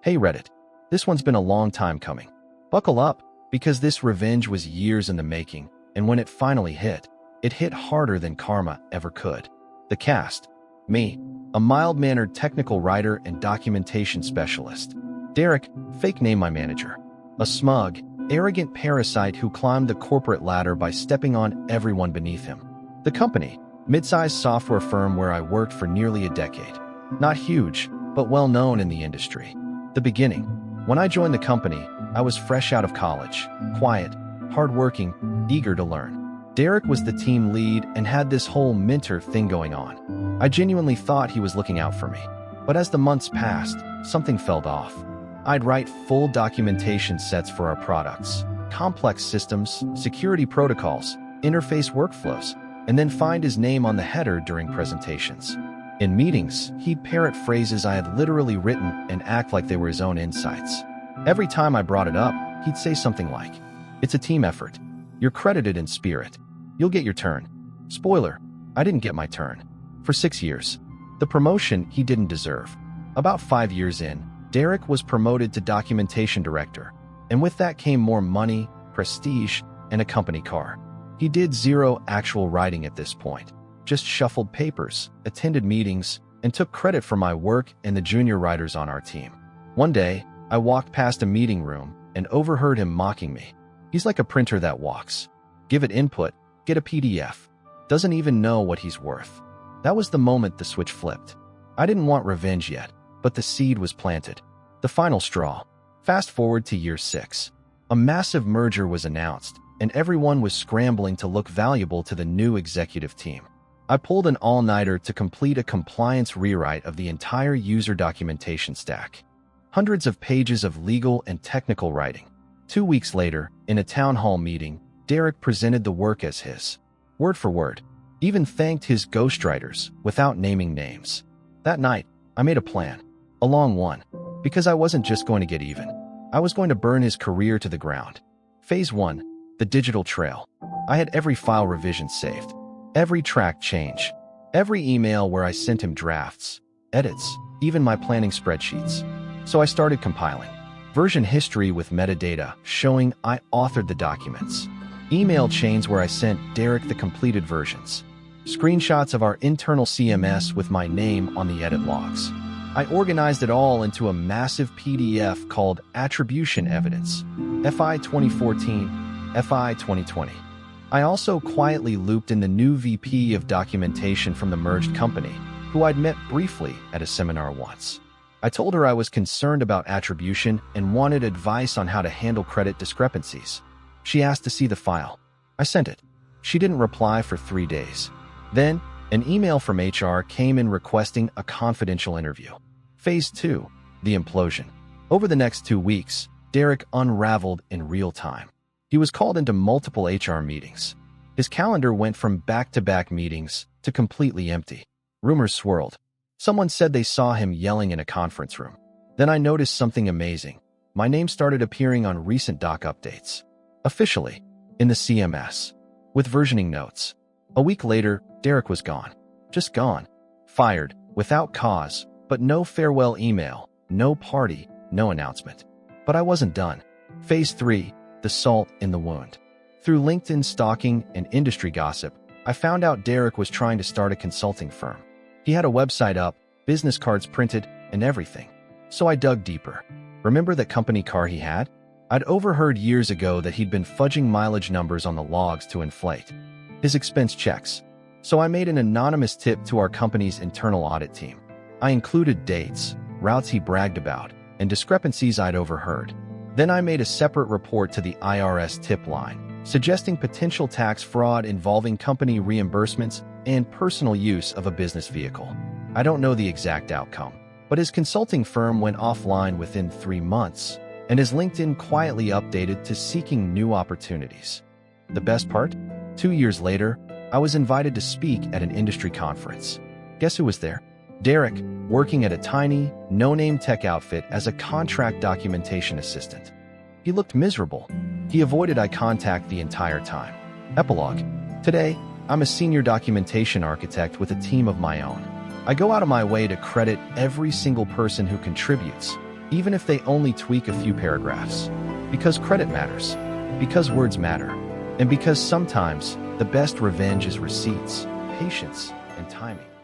Hey Reddit, this one's been a long time coming. Buckle up, because this revenge was years in the making, and when it finally hit, it hit harder than karma ever could. The cast. Me, a mild-mannered technical writer and documentation specialist. Derek, fake name my manager. A smug, arrogant parasite who climbed the corporate ladder by stepping on everyone beneath him. The company, mid-sized software firm where I worked for nearly a decade. Not huge, but well-known in the industry. The beginning. When I joined the company, I was fresh out of college, quiet, hardworking, eager to learn. Derek was the team lead and had this whole mentor thing going on. I genuinely thought he was looking out for me. But as the months passed, something felt off. I'd write full documentation sets for our products, complex systems, security protocols, interface workflows, and then find his name on the header during presentations. In meetings, he'd parrot phrases I had literally written and act like they were his own insights. Every time I brought it up, he'd say something like, "It's a team effort. You're credited in spirit. You'll get your turn." Spoiler, I didn't get my turn. For 6 years. The promotion he didn't deserve. About 5 years in, Derek was promoted to documentation director, and with that came more money, prestige, and a company car. He did zero actual writing at this point. Just shuffled papers, attended meetings, and took credit for my work and the junior writers on our team. One day, I walked past a meeting room and overheard him mocking me. He's like a printer that walks. Give it input, get a PDF. Doesn't even know what he's worth. That was the moment the switch flipped. I didn't want revenge yet, but the seed was planted. The final straw. Fast forward to year 6. A massive merger was announced, and everyone was scrambling to look valuable to the new executive team. I pulled an all-nighter to complete a compliance rewrite of the entire user documentation stack. Hundreds of pages of legal and technical writing. 2 weeks later, in a town hall meeting, Derek presented the work as his. Word for word. Even thanked his ghostwriters, without naming names. That night, I made a plan. A long one. Because I wasn't just going to get even. I was going to burn his career to the ground. Phase 1. The digital trail. I had every file revision saved. Every track change. Every email where I sent him drafts, edits, even my planning spreadsheets. So I started compiling. Version history with metadata showing I authored the documents. Email chains where I sent Derek the completed versions. Screenshots of our internal CMS with my name on the edit logs. I organized it all into a massive PDF called Attribution Evidence, FI 2014, FI 2020. I also quietly looped in the new VP of documentation from the merged company, who I'd met briefly at a seminar once. I told her I was concerned about attribution and wanted advice on how to handle credit discrepancies. She asked to see the file. I sent it. She didn't reply for 3 days. Then, an email from HR came in requesting a confidential interview. Phase 2. The implosion. Over the next 2 weeks, Derek unraveled in real time. He was called into multiple HR meetings. His calendar went from back-to-back meetings to completely empty. Rumors swirled. Someone said they saw him yelling in a conference room. Then I noticed something amazing. My name started appearing on recent doc updates. Officially, in the CMS, with versioning notes. A week later, Derek was gone. Just gone. Fired, without cause, but no farewell email, no party, no announcement. But I wasn't done. Phase 3. The salt in the wound. Through LinkedIn stalking and industry gossip, I found out Derek was trying to start a consulting firm. He had a website up, business cards printed, and everything. So I dug deeper. Remember that company car he had? I'd overheard years ago that he'd been fudging mileage numbers on the logs to inflate his expense checks. So I made an anonymous tip to our company's internal audit team. I included dates, routes he bragged about, and discrepancies I'd overheard. Then I made a separate report to the IRS tip line, suggesting potential tax fraud involving company reimbursements and personal use of a business vehicle. I don't know the exact outcome, but his consulting firm went offline within 3 months, and his LinkedIn quietly updated to seeking new opportunities. The best part? 2 years later, I was invited to speak at an industry conference. Guess who was there? Derek, working at a tiny, no-name tech outfit as a contract documentation assistant. He looked miserable. He avoided eye contact the entire time. Epilogue. Today, I'm a senior documentation architect with a team of my own. I go out of my way to credit every single person who contributes, even if they only tweak a few paragraphs. Because credit matters, because words matter, and because sometimes the best revenge is receipts, patience, and timing.